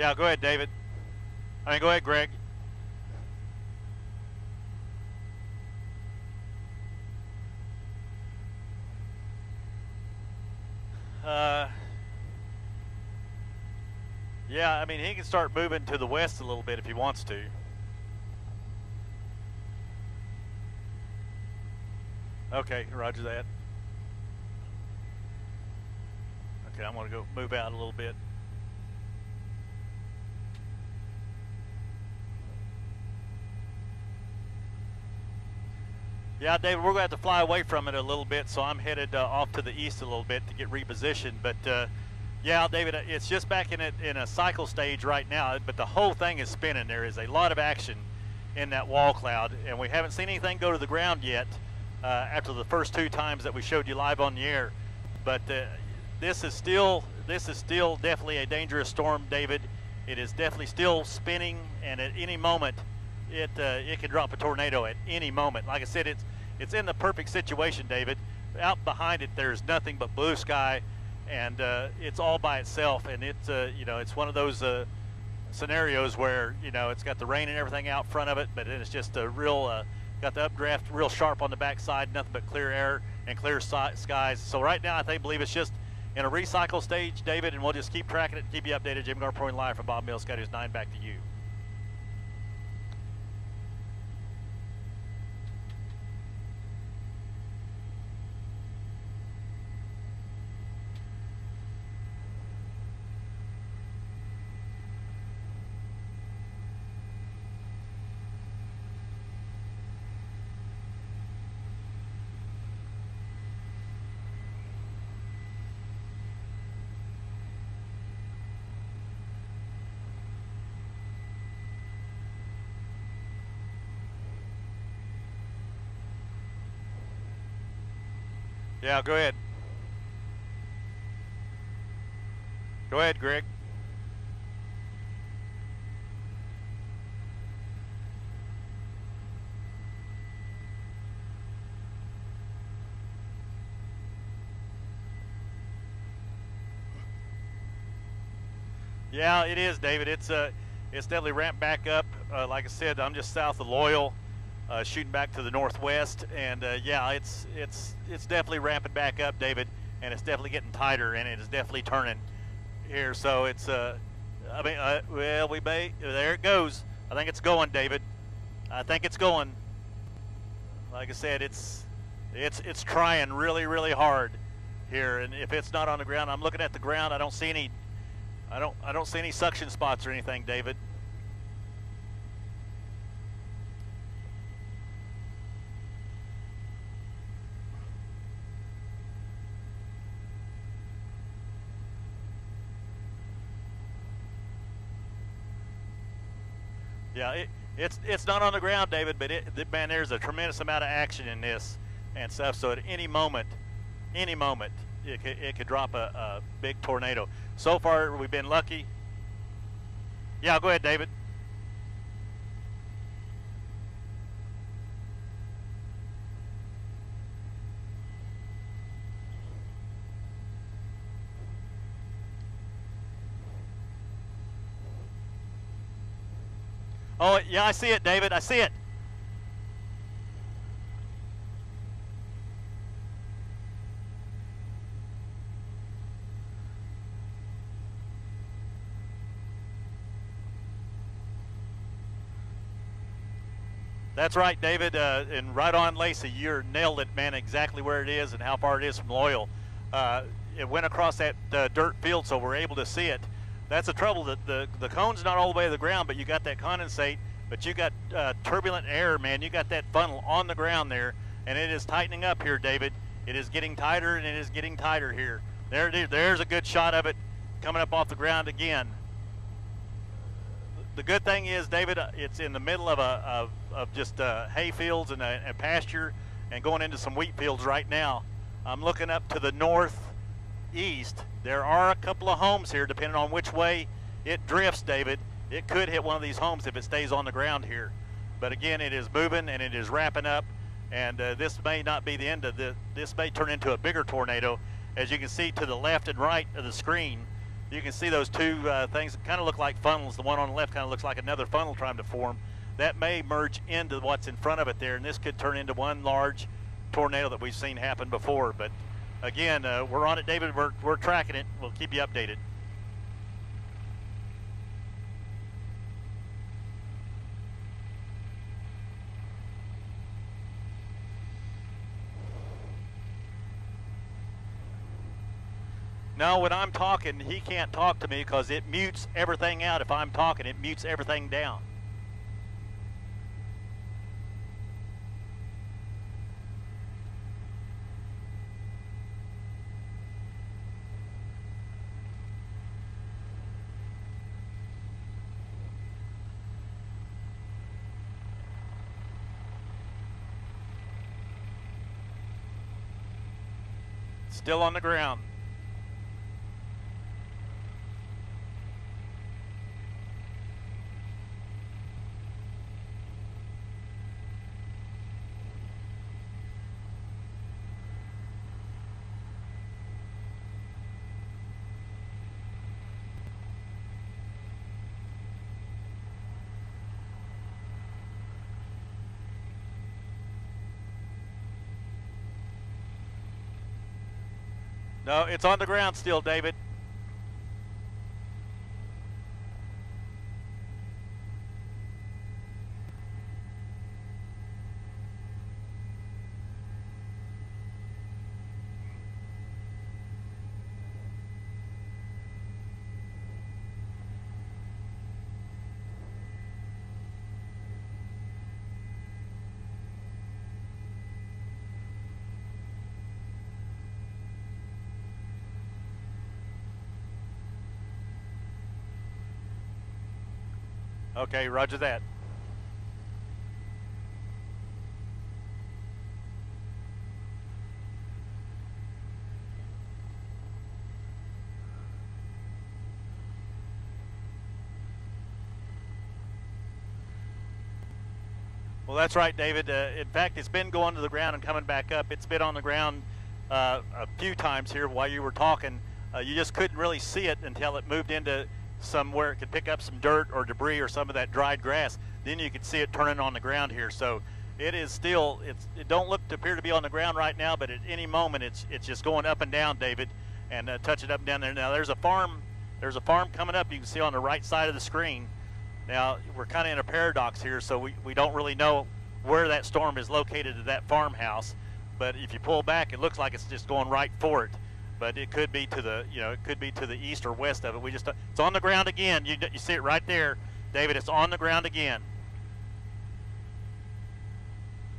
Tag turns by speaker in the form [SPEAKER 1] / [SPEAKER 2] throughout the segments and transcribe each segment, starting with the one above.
[SPEAKER 1] Yeah, go ahead, David. Go ahead, Greg. Yeah, I mean, he can start moving to the west a little bit if he wants to. Okay, roger that. Okay, I'm going to go move out a little bit. Yeah, David, we're going to have to fly away from it a little bit, so I'm headed off to the east a little bit to get repositioned. But yeah, David, it's just back in a cycle stage right now, but the whole thing is spinning. There is a lot of action in that wall cloud, and we haven't seen anything go to the ground yet after the first 2 times that we showed you live on the air. But this is still definitely a dangerous storm, David. It is definitely still spinning, and at any moment, it could drop a tornado at any moment. Like I said, it's in the perfect situation, David. Out behind it, there's nothing but blue sky, and it's all by itself. And it's it's one of those scenarios where it's got the rain and everything out front of it, but it's just a real got the updraft real sharp on the backside, nothing but clear air and clear skies. So right now, I believe it's just in a recycle stage, David, and we'll just keep tracking it and keep you updated. Jim Garner reporting live from Bob Mills, Sky News 9. Back to you. Yeah, go ahead. Go ahead, Greg. Yeah, it is, David. It's definitely ramped back up. Like I said, I'm just south of Loyal, shooting back to the northwest, and yeah, it's definitely ramping back up, David, and it's definitely getting tighter, and it is definitely turning here. So it's well, we may, there it goes. I think it's going, David. I think it's going. Like I said, it's trying really, really hard here, and if it's not on the ground, I'm looking at the ground. I don't see any. I don't see any suction spots or anything, David. Yeah, it's not on the ground, David, but man, there's a tremendous amount of action in this and stuff. So at any moment, it could drop a big tornado. So far, we've been lucky. Yeah, go ahead, David. Oh, yeah, I see it, David. I see it. That's right, David, and right on, Lacey. You're nailed it, man, exactly where it is and how far it is from Loyal. It went across that dirt field, so we're able to see it. That's the trouble. That the cone's not all the way to the ground, but you got that condensate, but you got turbulent air, man. You got that funnel on the ground there, and it is tightening up here, David. It is getting tighter, and it is getting tighter here. There's a good shot of it coming up off the ground again. The good thing is, David, it's in the middle of just hay fields and a pasture, and going into some wheat fields right now. I'm looking up to the northeast. There are a couple of homes here, depending on which way it drifts, David. It could hit one of these homes if it stays on the ground here. But again, it is moving and it is wrapping up, and this may not be the end of this may turn into a bigger tornado. As you can see to the left and right of the screen, You can see those two things that kind of look like funnels. The one on the left kind of looks like another funnel trying to form. That may merge into what's in front of it there, and this could turn into one large tornado that we've seen happen before. But again, we're on it, David. We're tracking it. We'll keep you updated. No, when I'm talking, he can't talk to me because it mutes everything out. If I'm talking, it mutes everything down. Still on the ground. No, it's on the ground still, David. Okay, roger that. Well, that's right, David. In fact, it's been going to the ground and coming back up. It's been on the ground a few times here while you were talking. You just couldn't really see it until it moved into somewhere it could pick up some dirt or debris or some of that dried grass. Then you could see it turning on the ground here. So it is still, it don't look to appear to be on the ground right now, but at any moment it's just going up and down, David, and touching up and down there. Now there's a farm coming up. You can see on the right side of the screen. Now we're kind of in a paradox here, so we don't really know where that storm is located at that farmhouse. But if you pull back, it looks like it's just going right for it. But it could be to the, it could be to the east or west of it. It's on the ground again. You see it right there, David. It's on the ground again.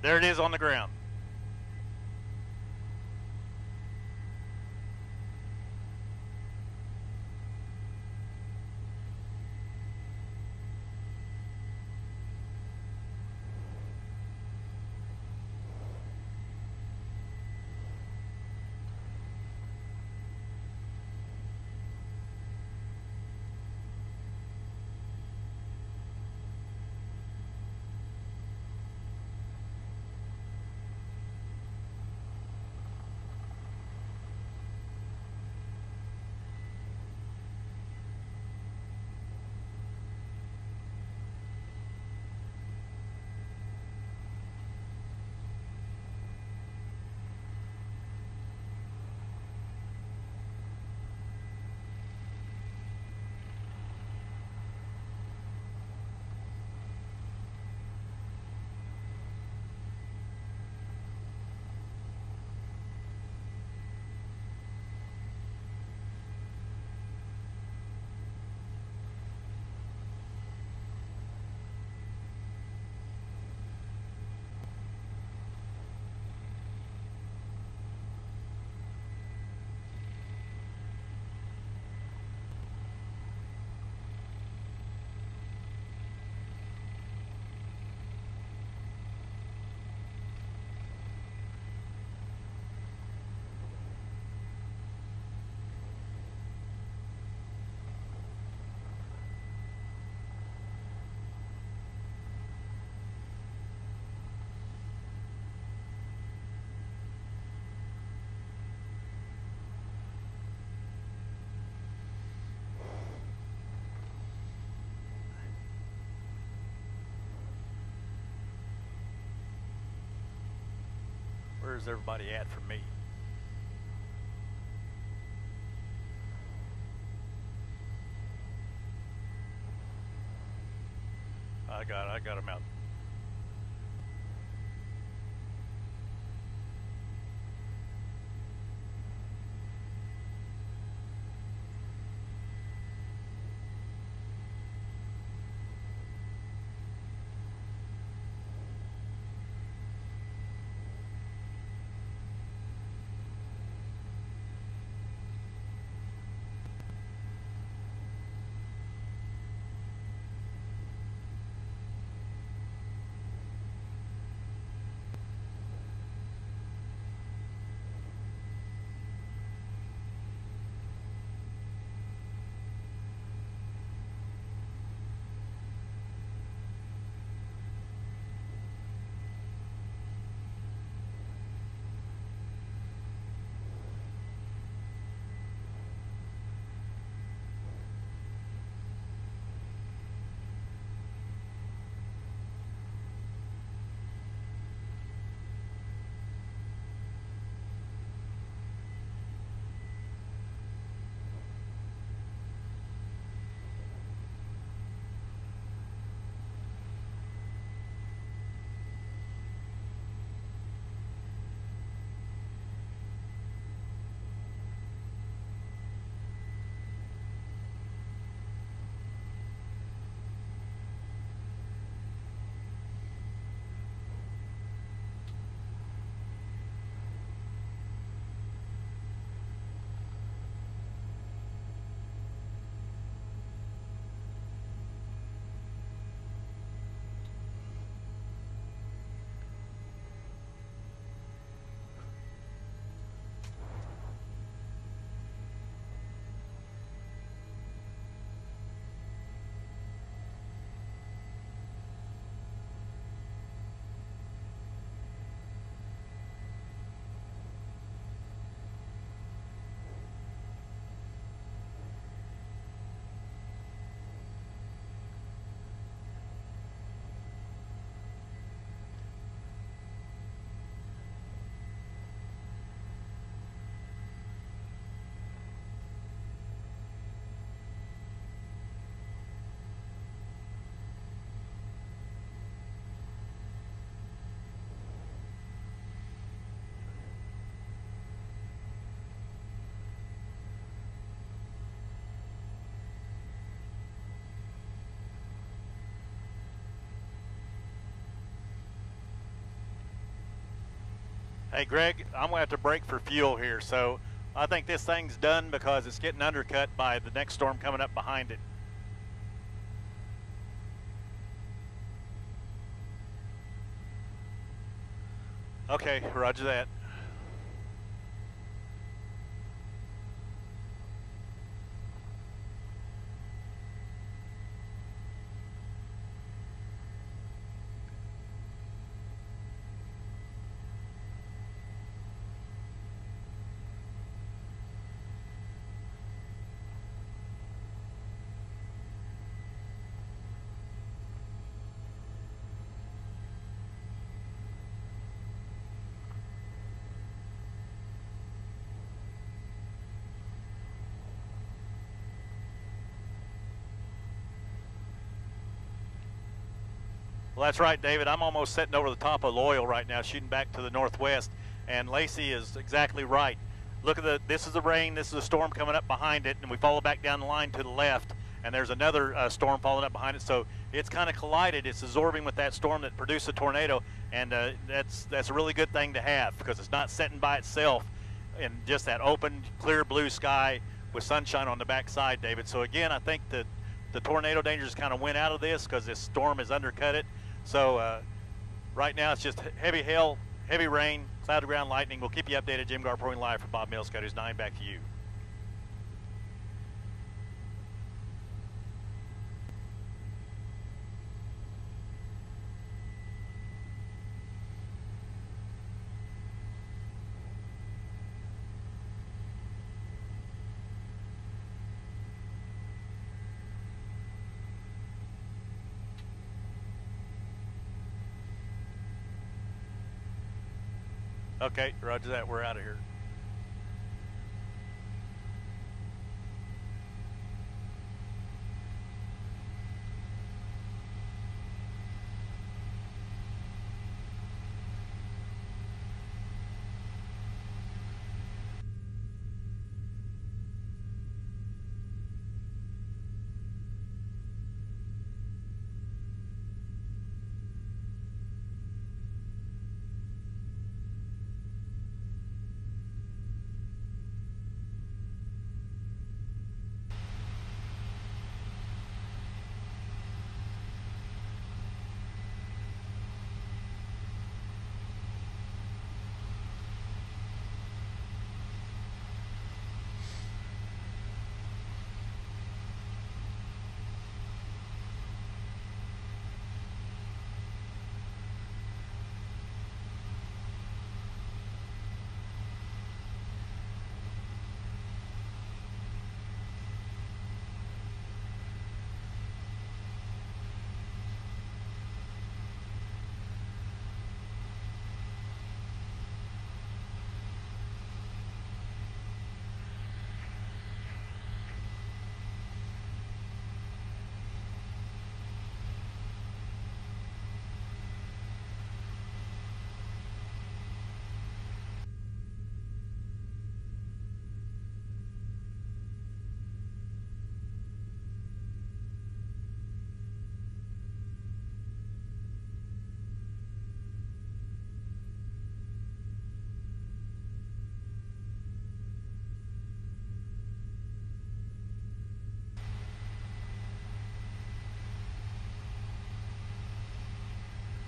[SPEAKER 1] There it is on the ground. Where's everybody at from me? I got him out. Hey, Greg, I'm going to have to break for fuel here, so I think this thing's done because it's getting undercut by the next storm coming up behind it. Okay, roger that. Well, that's right, David. I'm almost sitting over the top of Loyal right now, shooting back to the northwest, and Lacey is exactly right. Look at this is the rain, this is a storm coming up behind it, and we follow back down the line to the left, and there's another storm following up behind it, so it's kind of collided. It's absorbing with that storm that produced a tornado, and that's a really good thing to have because it's not sitting by itself in just that open, clear blue sky with sunshine on the backside, David. So again, I think that the tornado dangers kind of went out of this because this storm has undercut it. So right now it's just heavy hail, heavy rain, cloud to ground lightning. We'll keep you updated. Jim Gar reporting live from Bob Mills, Cody's 9. Back to you. Okay, roger that. We're out of here.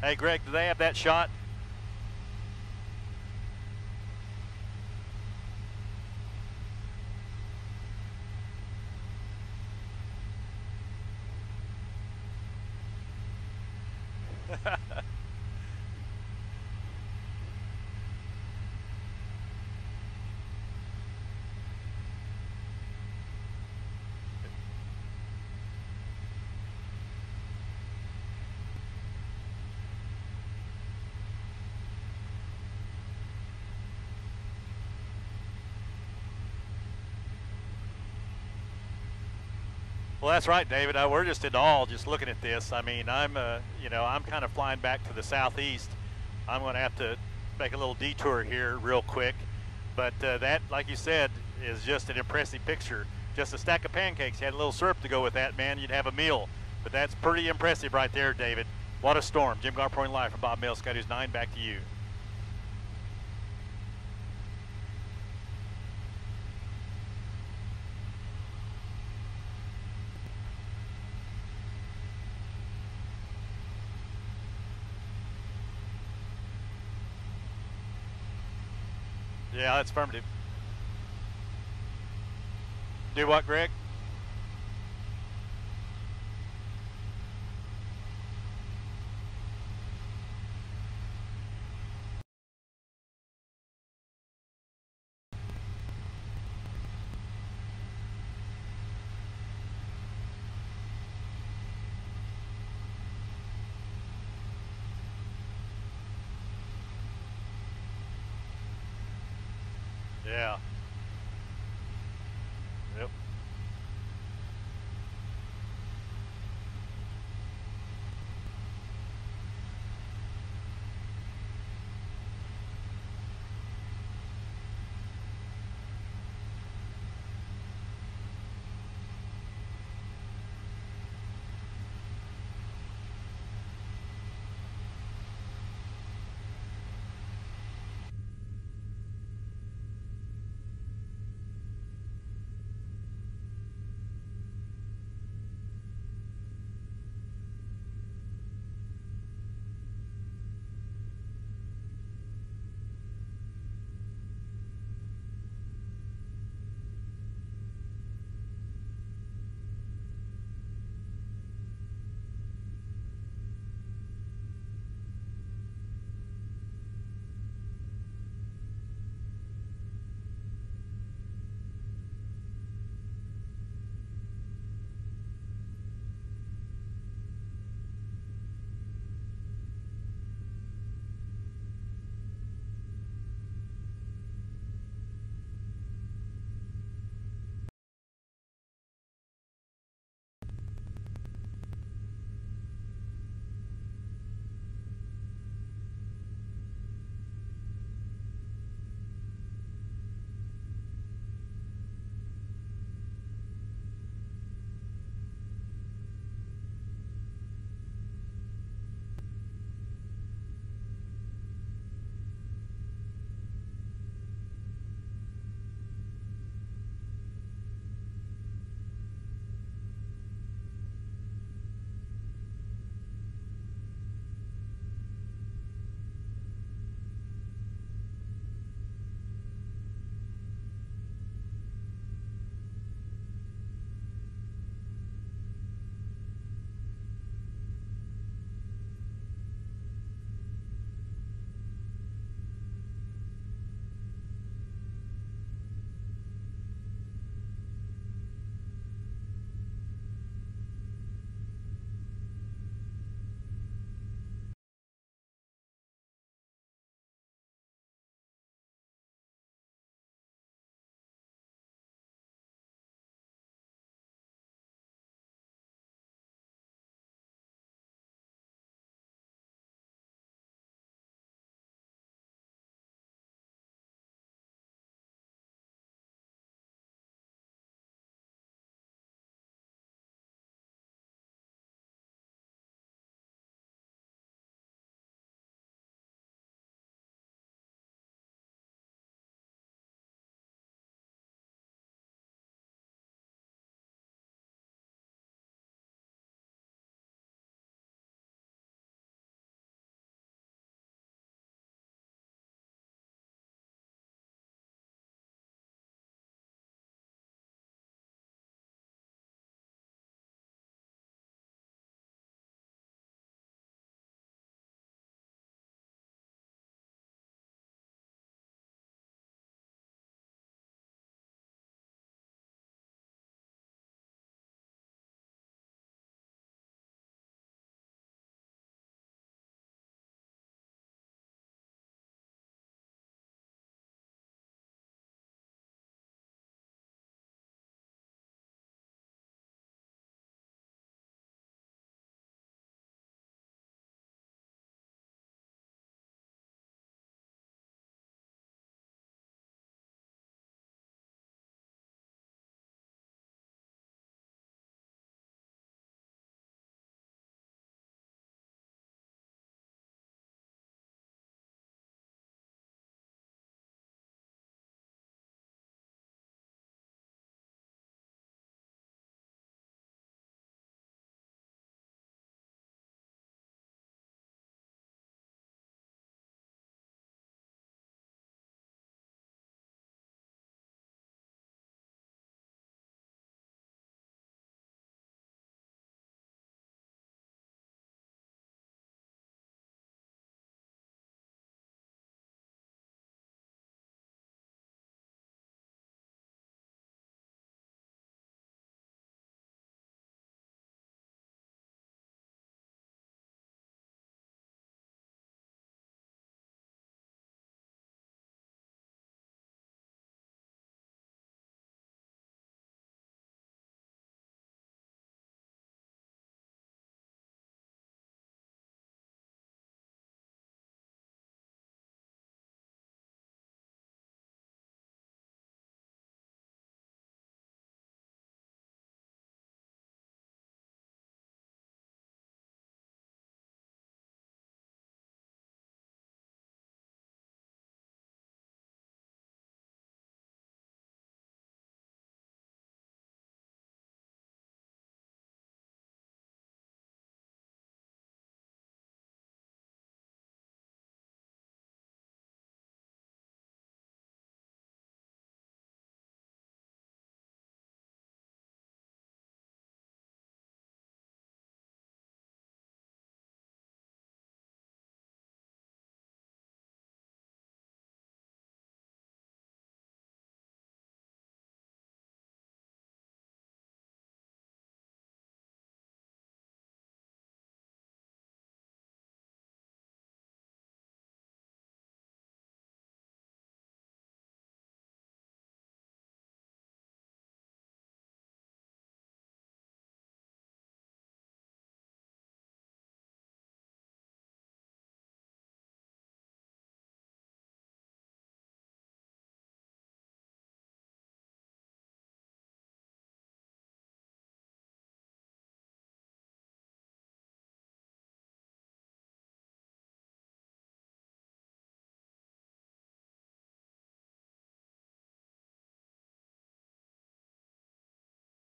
[SPEAKER 1] Hey, Greg, do they have that shot? Well, that's right, David. We're just in awe just looking at this. I mean, I'm kind of flying back to the southeast. I'm going to have to make a little detour here real quick. But that, like you said, is just an impressive picture. Just a stack of pancakes. You had a little syrup to go with that, man. You'd have a meal. But that's pretty impressive right there, David. What a storm. Jim Gar reporting live from Bob Mills, Sky News 9. Back to you. Yeah, that's affirmative. Do what, Greg? Yeah.